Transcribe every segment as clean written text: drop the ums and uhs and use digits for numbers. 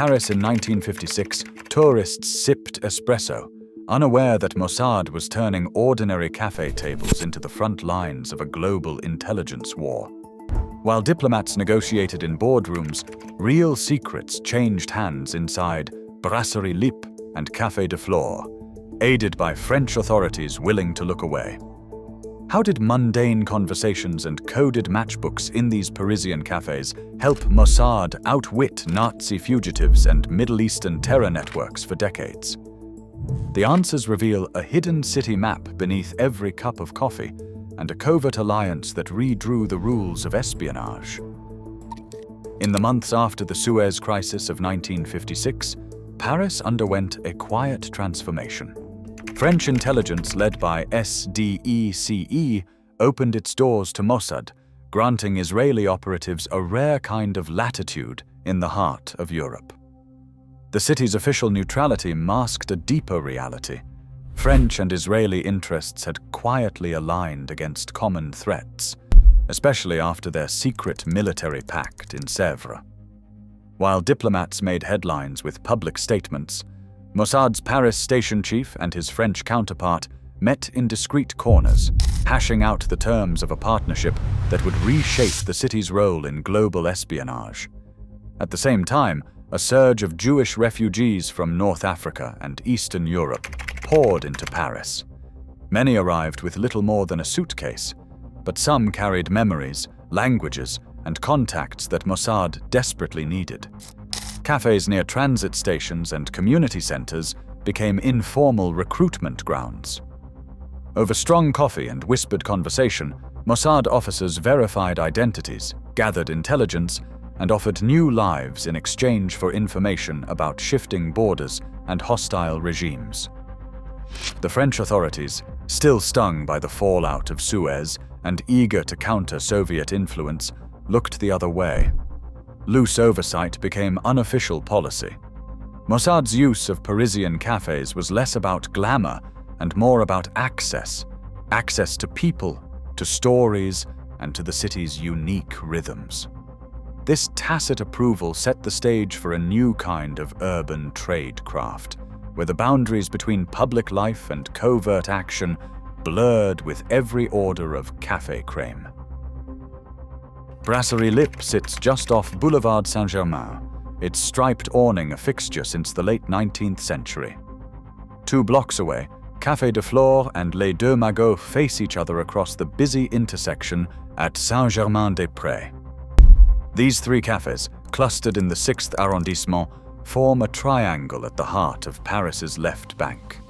Paris in 1956, tourists sipped espresso, unaware that Mossad was turning ordinary cafe tables into the front lines of a global intelligence war. While diplomats negotiated in boardrooms, real secrets changed hands inside Brasserie Lippe and Café de Flore, aided by French authorities willing to look away. How did mundane conversations and coded matchbooks in these Parisian cafes help Mossad outwit Nazi fugitives and Middle Eastern terror networks for decades? The answers reveal a hidden city map beneath every cup of coffee and a covert alliance that redrew the rules of espionage. In the months after the Suez Crisis of 1956, Paris underwent a quiet transformation. French intelligence led by SDECE opened its doors to Mossad, granting Israeli operatives a rare kind of latitude in the heart of Europe. The city's official neutrality masked a deeper reality. French and Israeli interests had quietly aligned against common threats, especially after their secret military pact in Sèvres. While diplomats made headlines with public statements, Mossad's Paris station chief and his French counterpart met in discreet corners, hashing out the terms of a partnership that would reshape the city's role in global espionage. At the same time, a surge of Jewish refugees from North Africa and Eastern Europe poured into Paris. Many arrived with little more than a suitcase, but some carried memories, languages, and contacts that Mossad desperately needed. Cafes near transit stations and community centers became informal recruitment grounds. Over strong coffee and whispered conversation, Mossad officers verified identities, gathered intelligence, and offered new lives in exchange for information about shifting borders and hostile regimes. The French authorities, still stung by the fallout of Suez and eager to counter Soviet influence, looked the other way. Loose oversight became unofficial policy. Mossad's use of Parisian cafes was less about glamour and more about access to people, to stories, and to the city's unique rhythms. This tacit approval set the stage for a new kind of urban tradecraft, where the boundaries between public life and covert action blurred with every order of café crème. Brasserie Lippe sits just off Boulevard Saint-Germain, its striped awning a fixture since the late 19th century. 2 blocks away, Café de Flore and Les Deux Magots face each other across the busy intersection at Saint-Germain-des-Prés. These 3 cafes, clustered in the 6th arrondissement, form a triangle at the heart of Paris's left bank.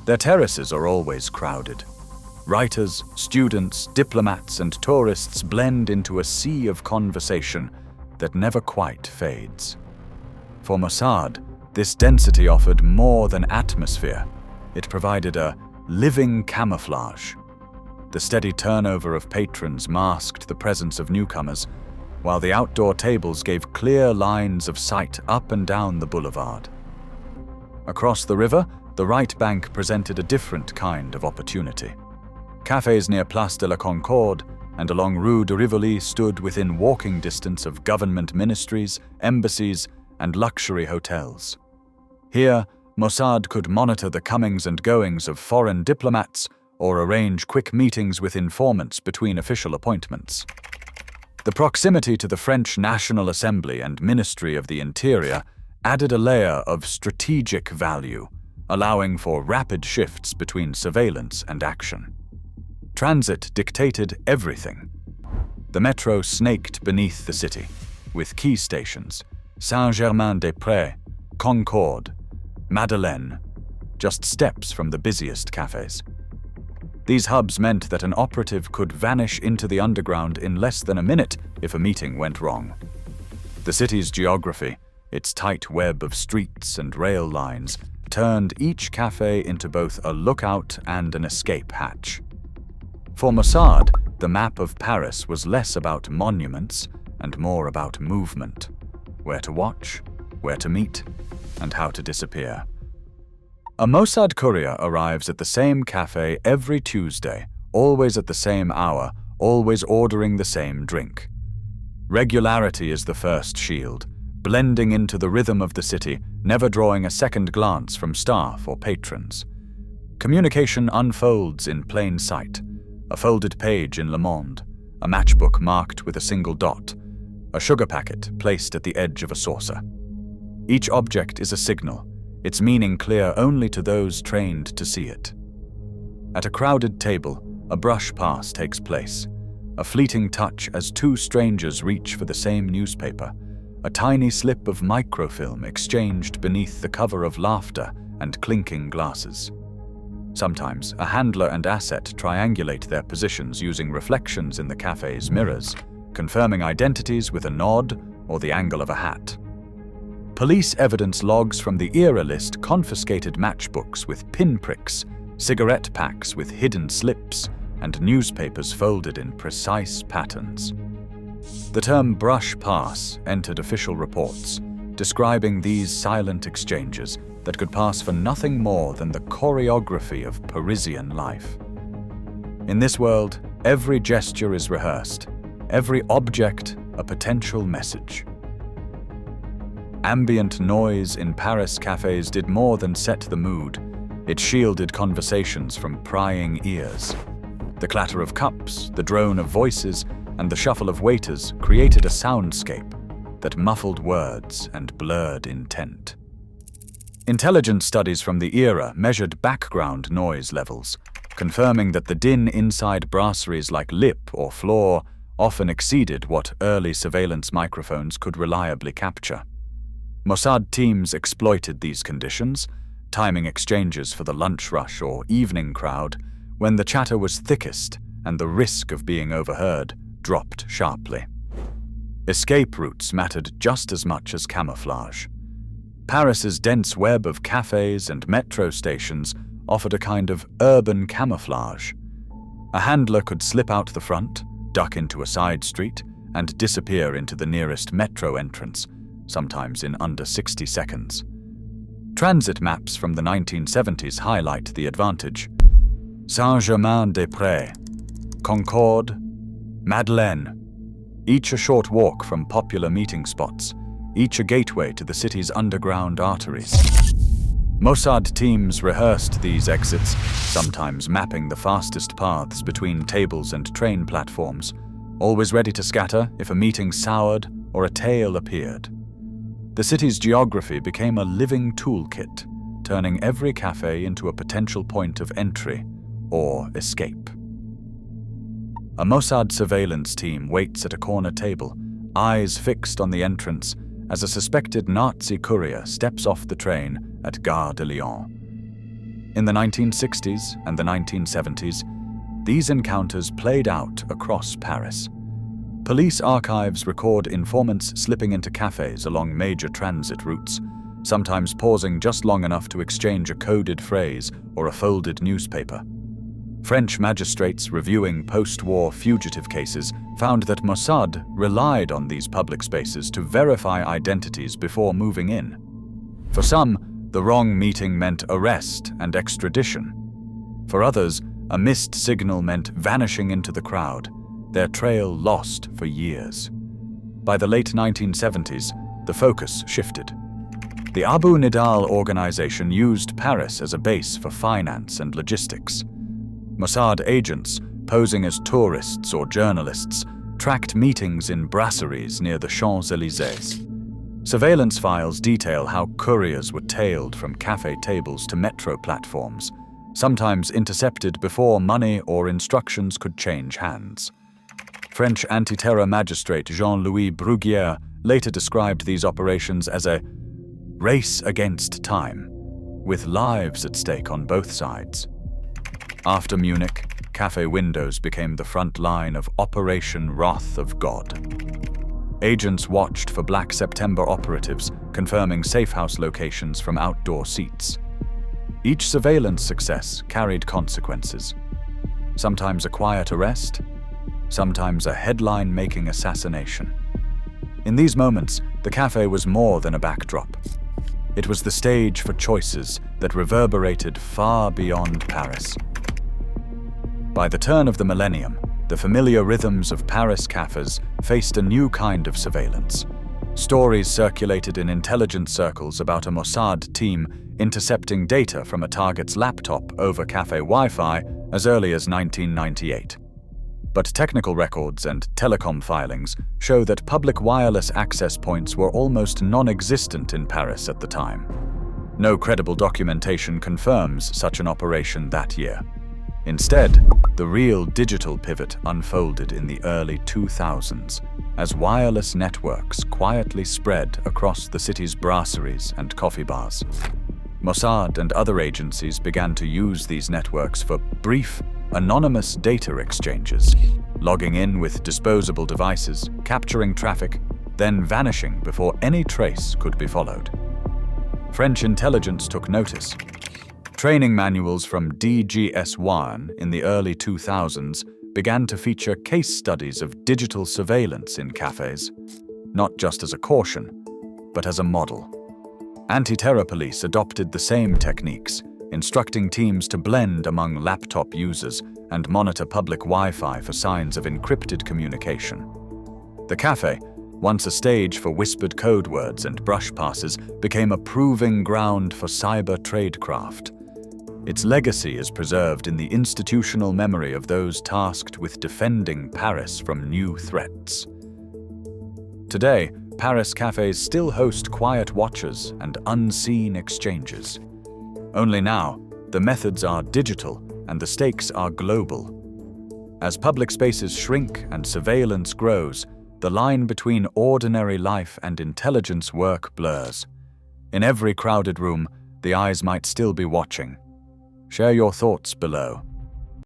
Their terraces are always crowded. Writers, students, diplomats, and tourists blend into a sea of conversation that never quite fades. For Mossad, this density offered more than atmosphere. It provided a living camouflage. The steady turnover of patrons masked the presence of newcomers, while the outdoor tables gave clear lines of sight up and down the boulevard. Across the river, the right bank presented a different kind of opportunity. Cafes near Place de la Concorde and along Rue de Rivoli stood within walking distance of government ministries, embassies, and luxury hotels. Here, Mossad could monitor the comings and goings of foreign diplomats or arrange quick meetings with informants between official appointments. The proximity to the French National Assembly and Ministry of the Interior added a layer of strategic value, allowing for rapid shifts between surveillance and action. Transit dictated everything. The metro snaked beneath the city, with key stations, Saint-Germain-des-Prés, Concorde, Madeleine, just steps from the busiest cafes. These hubs meant that an operative could vanish into the underground in less than a minute if a meeting went wrong. The city's geography, its tight web of streets and rail lines, turned each cafe into both a lookout and an escape hatch. For Mossad, the map of Paris was less about monuments and more about movement. Where to watch, where to meet, and how to disappear. A Mossad courier arrives at the same cafe every Tuesday, always at the same hour, always ordering the same drink. Regularity is the first shield, blending into the rhythm of the city, never drawing a second glance from staff or patrons. Communication unfolds in plain sight. A folded page in Le Monde, a matchbook marked with a single dot, a sugar packet placed at the edge of a saucer. Each object is a signal, its meaning clear only to those trained to see it. At a crowded table, a brush pass takes place, a fleeting touch as two strangers reach for the same newspaper, a tiny slip of microfilm exchanged beneath the cover of laughter and clinking glasses. Sometimes, a handler and asset triangulate their positions using reflections in the cafe's mirrors, confirming identities with a nod or the angle of a hat. Police evidence logs from the era list confiscated matchbooks with pinpricks, cigarette packs with hidden slips, and newspapers folded in precise patterns. The term brush pass entered official reports, describing these silent exchanges that could pass for nothing more than the choreography of Parisian life. In this world, every gesture is rehearsed, every object a potential message. Ambient noise in Paris cafes did more than set the mood. It shielded conversations from prying ears. The clatter of cups, the drone of voices, and the shuffle of waiters created a soundscape that muffled words and blurred intent. Intelligence studies from the era measured background noise levels, confirming that the din inside brasseries like Lip or Floor often exceeded what early surveillance microphones could reliably capture. Mossad teams exploited these conditions, timing exchanges for the lunch rush or evening crowd when the chatter was thickest and the risk of being overheard dropped sharply. Escape routes mattered just as much as camouflage. Paris's dense web of cafes and metro stations offered a kind of urban camouflage. A handler could slip out the front, duck into a side street, and disappear into the nearest metro entrance, sometimes in under 60 seconds. Transit maps from the 1970s highlight the advantage. Saint-Germain-des-Prés, Concorde, Madeleine, each a short walk from popular meeting spots, each a gateway to the city's underground arteries. Mossad teams rehearsed these exits, sometimes mapping the fastest paths between tables and train platforms, always ready to scatter if a meeting soured or a tale appeared. The city's geography became a living toolkit, turning every cafe into a potential point of entry or escape. A Mossad surveillance team waits at a corner table, eyes fixed on the entrance, as a suspected Nazi courier steps off the train at Gare de Lyon. In the 1960s and the 1970s, these encounters played out across Paris. Police archives record informants slipping into cafes along major transit routes, sometimes pausing just long enough to exchange a coded phrase or a folded newspaper. French magistrates reviewing post-war fugitive cases found that Mossad relied on these public spaces to verify identities before moving in. For some, the wrong meeting meant arrest and extradition. For others, a missed signal meant vanishing into the crowd, their trail lost for years. By the late 1970s, the focus shifted. The Abu Nidal organization used Paris as a base for finance and logistics. Mossad agents, posing as tourists or journalists, tracked meetings in brasseries near the Champs-Élysées. Surveillance files detail how couriers were tailed from cafe tables to metro platforms, sometimes intercepted before money or instructions could change hands. French anti-terror magistrate Jean-Louis Bruguière later described these operations as a race against time, with lives at stake on both sides. After Munich, cafe windows became the front line of Operation Wrath of God. Agents watched for Black September operatives, confirming safehouse locations from outdoor seats. Each surveillance success carried consequences. Sometimes a quiet arrest, sometimes a headline-making assassination. In these moments, the cafe was more than a backdrop. It was the stage for choices that reverberated far beyond Paris. By the turn of the millennium, the familiar rhythms of Paris cafes faced a new kind of surveillance. Stories circulated in intelligence circles about a Mossad team intercepting data from a target's laptop over cafe Wi-Fi as early as 1998. But technical records and telecom filings show that public wireless access points were almost non-existent in Paris at the time. No credible documentation confirms such an operation that year. Instead, the real digital pivot unfolded in the early 2000s as wireless networks quietly spread across the city's brasseries and coffee bars. Mossad and other agencies began to use these networks for brief, anonymous data exchanges, logging in with disposable devices, capturing traffic, then vanishing before any trace could be followed. French intelligence took notice. Training manuals from DGS1 in the early 2000s began to feature case studies of digital surveillance in cafes, not just as a caution, but as a model. Anti-terror police adopted the same techniques, instructing teams to blend among laptop users and monitor public Wi-Fi for signs of encrypted communication. The cafe, once a stage for whispered code words and brush passes, became a proving ground for cyber tradecraft. Its legacy is preserved in the institutional memory of those tasked with defending Paris from new threats. Today, Paris cafes still host quiet watchers and unseen exchanges. Only now, the methods are digital and the stakes are global. As public spaces shrink and surveillance grows, the line between ordinary life and intelligence work blurs. In every crowded room, the eyes might still be watching. Share your thoughts below.